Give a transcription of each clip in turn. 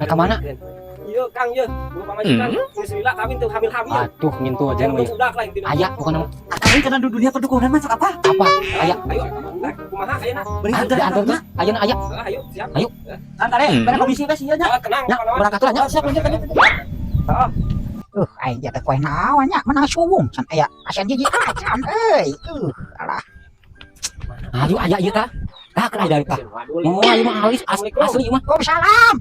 Kemana? Iya Kang ya, gua pamajikan Bismillah kawin tuh hamil-hamil. Aduh, nyentuh aja nih. Budak lah intinya. Ayah, bukan nama. Kami karena dunia perdukunan masuk apa? Apa? Ayah. Ayo, kumaha ayeuna? Beri Ada antarnya. Ayo, ayah. Ayo, siap. Ayo. Antar berapa komisi wes ieu nya. Tenang, Ya, berangkat lah nya. Siap lanjut. Heeh. Aing jatuh koe naon nya menang suwung can aya asian jiji acan euy. Alah. Ayo, ayah ieu tah. Tah keur dari tah. Oh, ieu mah alis asli ieu mah. Waalaikumsalam.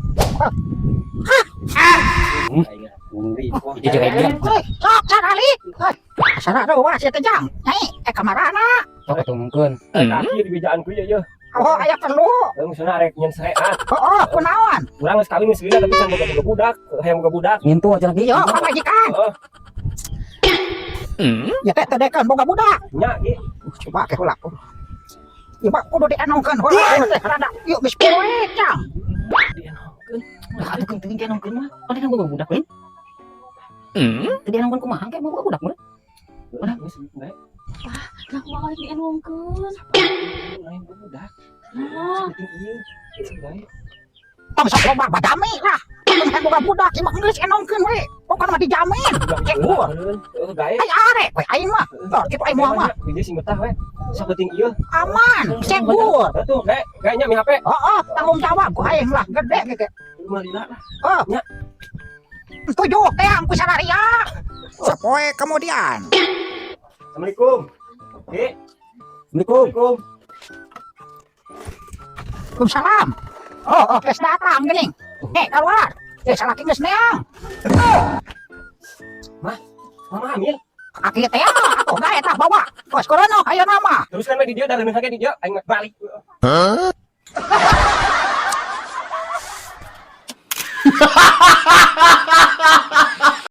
Itu juga dia. Heuy, sok sarali. Heuy. Asara do wah sia teh jang. Nyai kamarana. Sok tunggukeun. Kaki di bejaanku ya. Oh aya perlu. Maksudna arek nyen sehat. Oh kunaon? Urang geus kawin geus lila tapi can boga budak, hayang boga budak. Nyentuh aja lagi. Yo pamajikan. Ya teh tedekan boga budak. Nya ge. Coba ke heula. Ieu mah kudu dienongkeun heula teh rada. Yuk geus poe cang. Nah, atuh penting ke nongkeun mah. Tadi kan boga budak lain. Tadi nongkeun kumaha ke boga budak mah. Mana geus bae. Nah, mau dienongkeun. Lain budak. Nah, Penting ieu. Bae. Tong sok loba badami lah. Mun boga budak ieu mah geus enongkeun we. Pokona mah dijamin. Cek gua. Gae. Ai arek we aing mah. Tah kitu aing moal mah. Dia sing betah we. Sapenting ieu. Aman, segur. Atuh, gae nya mi HP. Oh, tanggung jawab ku aing lah gede ge. Rumah lila lah. Oh, Nya. Setuju teh ku sararia. Sepoe kemudian. Assalamualaikum. Assalamualaikum. Waalaikumsalam. Oh, geus datang geuning. Keluar. Salaki geus neang. Mama hamil. Aki teh atuh gae tah bawa. Kos korono ayeuna mah. Teruskan we di dia dan di dia aing balik.